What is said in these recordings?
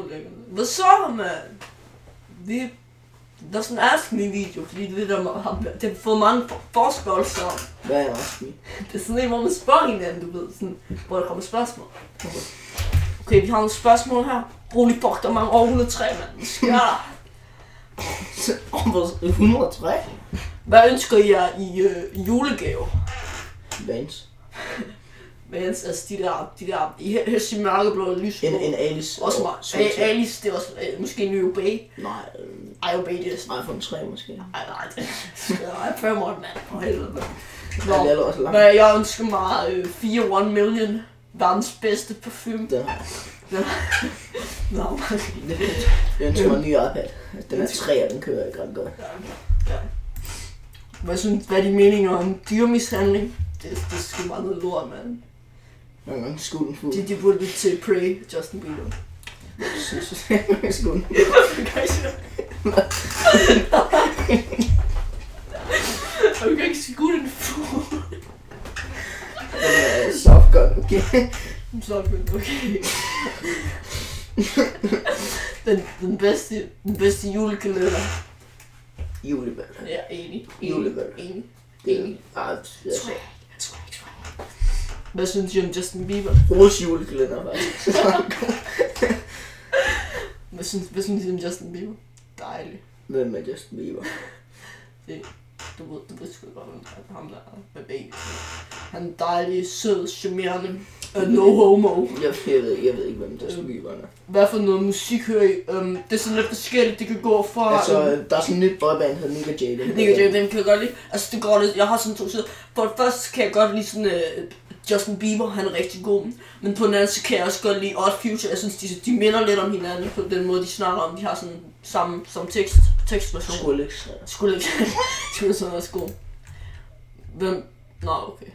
lækkert. Hvad så, mand? Der er sådan en Ask Me-video, fordi det der det har fået mange forspørgelser om. Hvad er Ask Me? Det er sådan en, hvor man spørger hinanden, du ved, sådan, hvor der kommer spørgsmål. Okay, vi har nogle spørgsmål her. Rolig fuck, der er mange over 103, mand. Ja. 103? Hvad ønsker I jer i julegave? Vans. Vans, altså de der helst i mørkeblå og lysblå. En Alice. Også meget. Alice, det er også måske en ny Obey. Nej. Obey, det er sådan. iPhone 3 måske. Nej, det er 5 år, mand. For helvede, mand. Det er også langt. Men jeg ønsker mig 4 million. Verdens bedste parfume. Den Nå, jeg ønsker mig en ny iPad. Den er 3, og den kører ikke ret godt. Ja. Hvad er de meninger om dyrmishandling? Det skal bare noget lort, mand. Nogle gange skulle den fuld. De burde lytte til Prey, Justin Bieber. Jeg synes, jeg skulle den. Du kan ikke skue den fuld. Den er softgun, okay? Softgun, okay. Den bedste julekalender. Julebøl. Ja, enig. Julebøl. Enig. Hvad synes I om Justin Bieber? Vores julekalender, faktisk. Hvad synes I om Justin Bieber? Dejligt. Hvem er Justin Bieber? Du ved sgu godt, ham der med baby. Han er dejlig, sød, charmerende. No homo. Jeg ved ikke, hvem Justin Bieber er. Hvad for noget musik hører I? Det er sådan lidt forskelligt, det kan gå fra... Altså, der er sådan en nyt boyband, der hedder Nick & Jay. Nick & Jay, dem kan jeg godt lide. Altså, det går lidt... Jeg har sådan 2 sider. For det første kan jeg godt lide sådan... Justin Bieber, han er rigtig god. Men på den anden side kan jeg også godt lide Odd Future. Jeg synes, de minder lidt om hinanden på den måde, de snakker om. De har sådan samme tekstversion. Skulle ikke sådan også god. Hvem? Nå, okay.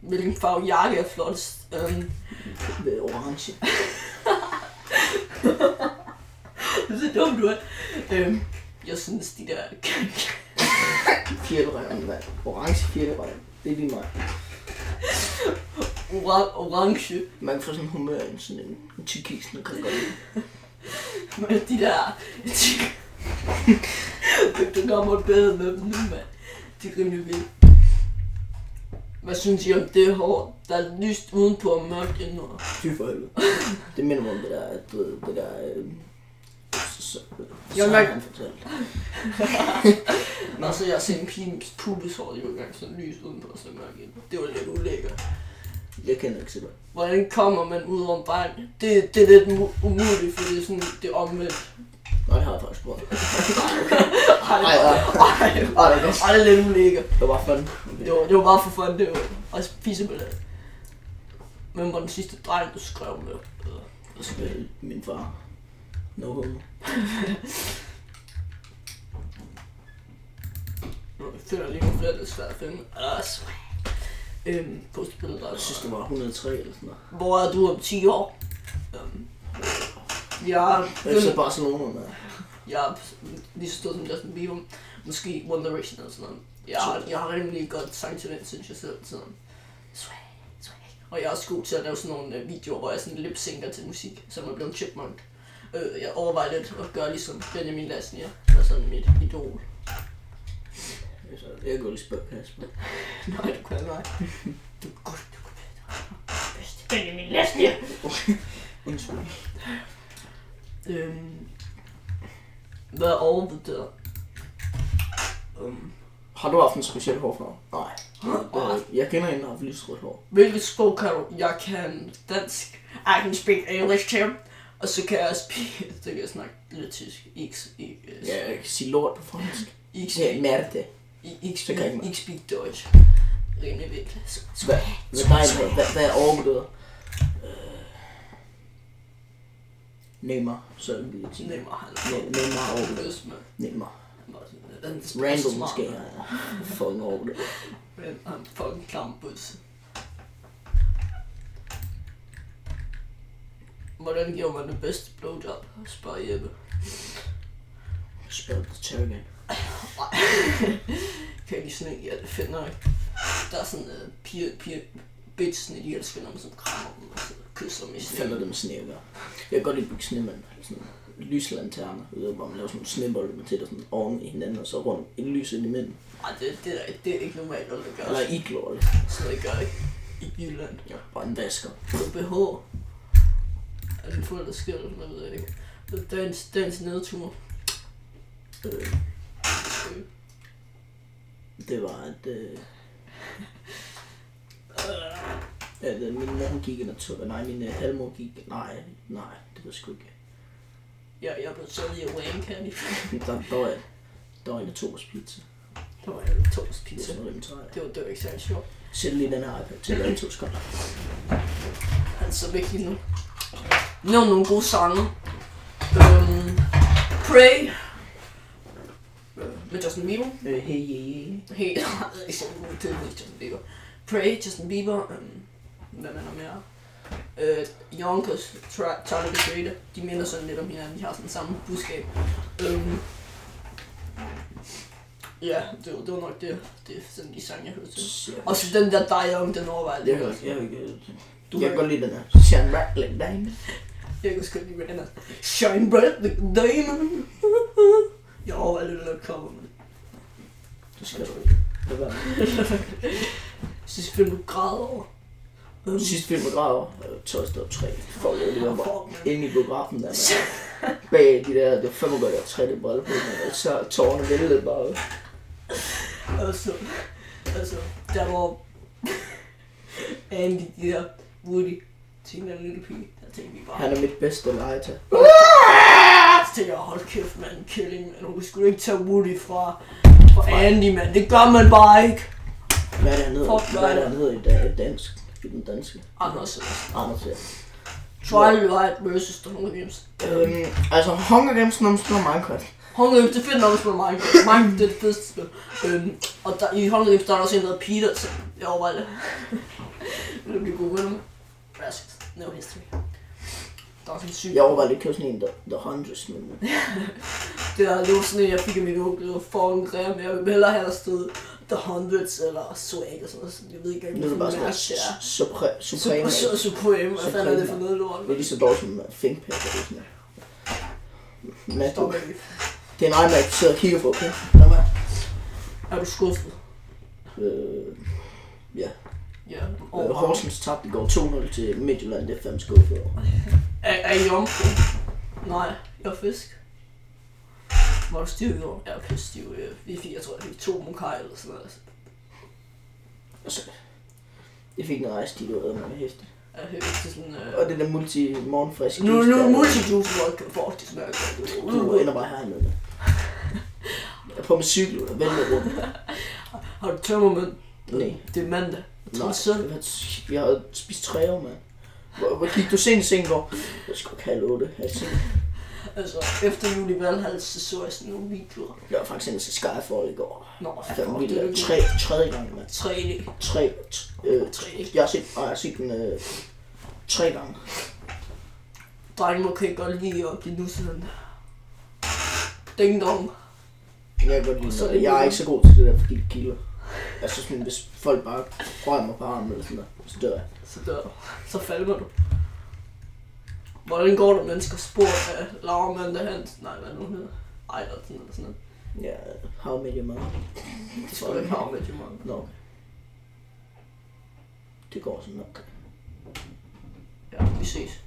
Hvilken farve jakke er flottest? Det er orange. Det er så dumt, du er. Jeg synes, de der... Fjerderøven, hvad? Orange fjerderøven. Det er lige mig. Orange. Man kan få sådan en humør i sådan en tyrkisen, kan jeg godt lide. Men de der... Du kommer bedre med dem nu, mand. De er rimelig vildt. Hvad synes I om det hår? Der er lyst udenpå og mørkt indenunder. Fy for helvede. Det minder mig om det der... Jeg mærker... han fortalte. Nå, så jeg har set en pige med pubeshår, det var engang sådan lys udenpå og så mørkt indenpå. Det var lidt ulækkert. Jeg kender ikke selv. Hvordan kommer man ud over en vej? Det er lidt umuligt, for det er sådan, det er omvendt. Nej, det har jeg faktisk prøvet. Ej, det er lidt ulækkert. Det var bare fun. Okay. Det var bare for fun, det var også pissebelæg. Men var den sidste dreng, du skrev med? Jeg skrev min far. No homo. Jeg finder lige nogle flere, det er svært at finde. Postbilleder. Jeg synes, det var 103 eller sådan noget. Hvor er du om 10 år? Jeg er Barcelona. Jeg er lige så stor som Justin Bieber. Måske One Direction eller sådan noget. Jeg har rimelig godt sangtalent, synes jeg selv. Sådan. Swag. Og jeg er også god til at lave sådan nogle videoer, hvor jeg sådan lip-synker til musik, som er blevet chipmunk. Jeg overvejer lidt at gøre ligesom Benjamin Lasnier, der er sådan mit idol. Jeg kan godt lige spørge Kasper. Nej, du kan nej. Du er godt, du kan bedst. Benjamin Lasnier! Undskyld. Hvad er overvurderet? Har du haft en speciel hårfarve? Nej. Jeg kender en, der har haft lyserødt hår. Hvilket sprog kan du? Jeg kan dansk. I can speak English too. Og så kan jeg snakke lidt tysk. Ja, jeg kan sige lort på fransk. Ja, mærte. Ich speak Deutsch. Rimelig virkelig. Hvad er overvurderet? Neymar, så vil jeg sige. Neymar overvurderet. Neymar. Randall måske, ja. Fucking overvurderet. Men han fucking klam bus. Hvordan gjorde man det bedste blowjob? Spørg Jeppe. Spørg på Terragan. Kan jeg lige sådan en, ja, det er fedt nok. Der er sådan piger, bitchene, de elsker, når man sådan krammer dem og så kysser med sne. Falder det med sne, gør. Jeg kan godt lide at bygge snemand. Sådan lyslanterner, hvor man laver sådan nogle snebolde med til der sådan oven i hinanden, og så rundt et lys ind imellem. Ej, det er ikke normalt, at det gør. Eller iglo. Så det gør ikke i Jylland. Ja, bare en vasker. BH. Er det fuldt af skæld? Jeg ved jeg ikke. Dagens nedtur. Det var at min mor gik ind og tog, nej, min halvmor gik, nej, det var sgu ikke. Jeg blev taget i Wayne Candy. Der var en toårspizza. Der var en toastpizza. Det var ikke særlig sjovt. Sæt lige den her iPad til at lave 2 sekunder. Han så væk lige nu. Nævn nogle gode sange. Pray. Med Justin Bieber. Hey. Hey, jeg ved ikke så godt, det er Justin Bieber. Pray, Justin Bieber. Hvad man er mere? Yonkers, Charlie the Creator. De minder sådan lidt om hinanden. De har sådan samme budskab. Ja, det var nok det er sådan de sange, jeg hørte til. Og så den der Die Young, den overvejer lidt. Jeg kan godt lide den her. Shine bright like diamond. Jeg kan sgu lide den her. Shine bright like diamond. Jeg overvejer lidt at lave et cover, men... Det skal du ikke. Det var Sidste film, du græder over. Sidste film, jeg græder over. Toy Story 3. Fuck, det var bare inde i biografen der. Bag de der, det var 45 og 3 briller på, og så tårerne væltede bare ud. Altså, der var Andy, de der Woody, tænkte en lille pige, der tænkte vi bare... Han er mit bedste legetøj. Så tænkte jeg, hold kæft mand, killing mand, hun skulle ikke tage Woody fra Andy mand, det gør man bare ikke. Hvad er det han hedder i dansk? I den danske? Anders, ja. Twilight vs. The Hunger Games. Altså Hunger Games, når man spiller Minecraft. Hunger Games, det er fedt, når man spiller Minecraft. Minecraft, det er det fedeste spil. Og i Hunger Games, der er også en, der hedder Peter, så jeg overvejer det. Vil du blive god med dem? No history. Der er sådan en syg. Jeg overvejer lidt at købe sådan en, The Hundreds, men... det var sådan en, jeg fik af min onkel, det var fucking grim, men jeg ville hellere have der stod The Hundreds eller Swag og sådan noget, så jeg ved ikke, nu er det bare sådan noget Supreme, hvad fanden er det for noget lort? Det er lige så dårligt som ThinkPad, eller sådan noget. Stop ikke. Det er en iMac, du sidder og kigger på, okay? Er du skuffet? Ja. Ja. Horsens tabte går 2-0 til Midtjylland, det er 5 skuffet over. Er I jomfru? Nej, jeg er fisk. Var du stiv i år? Jeg er pisse stiv. Vi fik, jeg tror, jeg fik 2 mokai eller sådan noget. Altså, jeg fik noget rejst, de var med hæftigt. Jeg hørte til sådan... Og det der multi-morgenfrisk juice. Nu multi-juice vodka, for det smager godt. Du ender bare hernede. Jeg er på min cykel, og vælter rundt. Har du tømmermænd? Nej. Det er mandag. Nej, vi har spist 3 år, mand. Hvor gik du sent i seng går? Jeg skulle ikke halv 8, Altså, efter jul i Valhall, så så jeg sådan nogle videoer. Jeg var faktisk inde til Skyfall i går. Nå, det er 3 gange, mand. 3. Jeg har set den 3 gange. Drengen må kan godt lide at blive nusset. Ding dong. Jeg kan godt lide det. Jeg er ikke så god til det der for kilo. Jeg synes, hvis folk bare rører mig på armen eller sådan noget, så dør jeg. Så falder du. Hvordan går det, mennesker spurgt af Laura Amanda Hansen? Nej, hvad nu hedder? Eilertsen eller sådan noget. Ja, How Met Your Mother. Det skulle ikke How Met Your Mother. Nå, okay. Det går sådan nok. Ja, vi ses.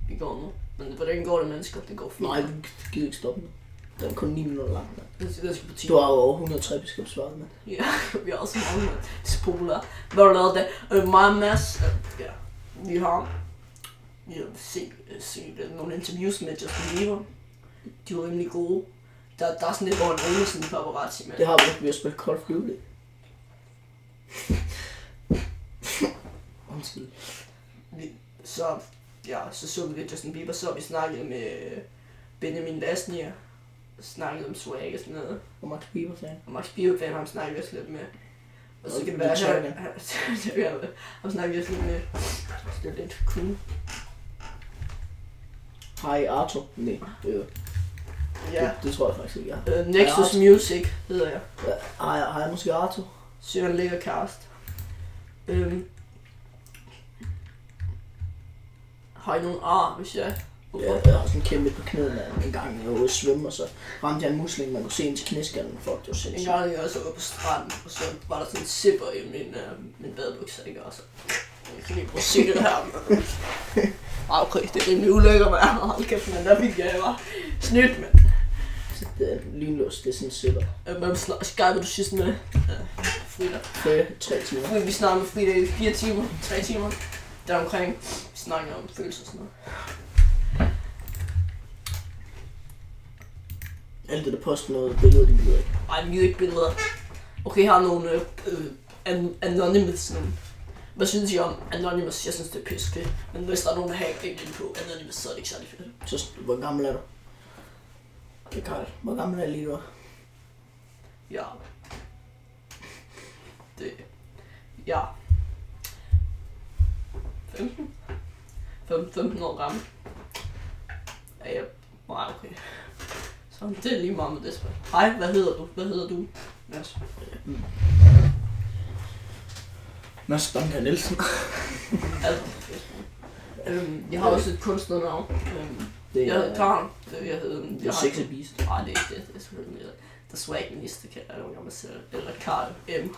Vi går nu. Men hvordan går det, mennesker? Det går fint. Nej, vi gider ikke stoppe nu. Den er kun 9 minutter lang, mand. Det skal på 10. Du har jo over 103 beskabsvaret, mand. Ja, vi har også mange, mand. Det er så populært. Hvad har du lavet der? Mig og Mads, ja. Vi har set nogle interviews med Justin Bieber. De var rimelig gode. Der er sådan lidt, hvor en unge sådan paparazzi med. Det har vi ikke ved at spille Call of Duty. Undskyld. Så vi lidt Justin Bieber, så vi snakkede med Benjamin Lasnier. Snakkede om Swag og sådan noget. Og Max Bieber-fan. Og Max Bieber-fan, ham snakkede også lidt med. Og så kan det være, ham snakkede også lidt med. Så det er lidt cool. Hej Arthur. Nej, ja. Det tror jeg faktisk ikke, jeg Nexus Music hedder jeg. Hej måske Arthur. Søren lækker cast. Har I nogle ar, hvis jeg... Ja, jeg har sådan kæmpet på knæet en gang, jeg var ude at svømme, og så ramte jeg en musling, man kunne se ind til knæskallen. Fuck, det var sindssygt. En gang jeg også var på stranden, og så var der sådan en zipper i min badebukser, ikke? Og så... Jeg kan lige prøve at se det her, man. Okay, det er rimelig ulækker, man. Hold kæft, men der fik jeg bare snydt, mand. Det er en lynlås, det er sådan en zipper. Hvem skyper du sidst med Frida? Frida, 3 timer. Vi snakker med Frida i 4 timer, 3 timer. Der omkring. Vi snakker om følelser og sådan noget. Alt det der poster noget billeder, de gider ikke. Ej, vi gider ikke billeder. Okay, jeg har nogle Anonymous. Hvad synes I om Anonymous? Jeg synes det er pissefedt. Men hvis der er nogen, der hacker ikke ind på Anonymous, så er det ikke særlig fedt. Så hvor gammel er du? Okay, Karl. Hvor gammel er lige du? Ja. Det... Ja. 15? 15 år gammel. Ja, jeg... Nej, okay. Så det er lige meget med det spørgsmål. Hej, hvad hedder du? Hvad hedder du? Mads. Mads Banker Nielsen. Jeg har også et kunstnernavn. Jeg hedder Karl. Jeg hedder... Det er Sexy Beast. Nej, det er ikke det. Det er selvfølgelig mere... The Swag Minister, kan jeg jo mig selv. Eller Karl M.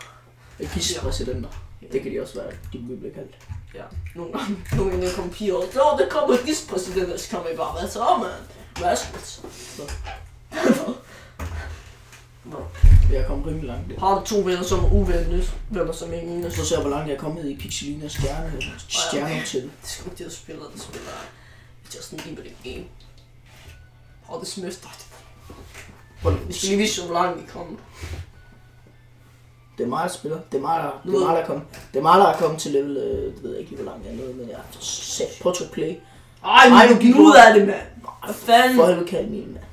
Vicepræsidenter. Det kan de også være. De vil blive kaldt. Ja, nogle gange kommer piger og så der kommer vicepræsidenter, så kommer I bare, hvad så, mand? Værsgo. Jeg er kommet rimelig langt. Har du 2 venner, som er uvenner, venner som ikke minus? Så ser jeg, hvor langt jeg er kommet i Pixelinas stjerne til. Det er sgu ikke det, der spiller. Det spiller Justin Bieber det game. Og det smøster. Vi skal lige vise, hvor langt vi kommer. Det er mig, der spiller. Det er mig, der er kommet til level, det ved jeg ikke lige, hvor langt jeg er nået, men jeg har sat på at play. Ej, nu gik ud af det, mand. Hvad fanden? For helvede kalde min, mand.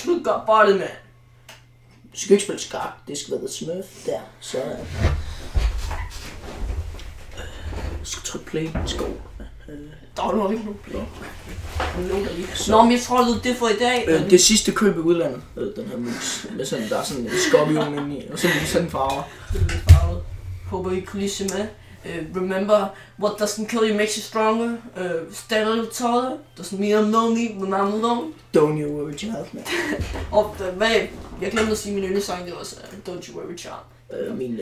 Du gør bare det, mand. Du skal ikke spille skarp, det skal være The Smurf. Der, så er det. Du skal trykke play, skål. Der er nok ikke nogen play. Nå, men jeg tror, det er for i dag. Det sidste køb i udlandet, den her mus. Med sådan, der er sådan en skorpion inde i, og så er det sådan farver. Det er lidt farvet. Håber I kunne lige se med. Remember, what doesn't kill you makes you stronger. Stay a little taller. Doesn't mean I'm lonely when I'm alone. Don't you worry, child, man. Og jeg glemte at sige min yndlingssang, det var også Don't You Worry Child. Min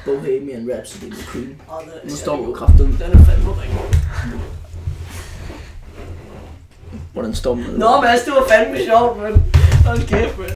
Bohemian Rhapsody med Queen. Nu står vi jo kraftet. Den er fandme rigtig. Hvordan står man? Nå, Mads, det var fandme sjovt, men hold kæft, man.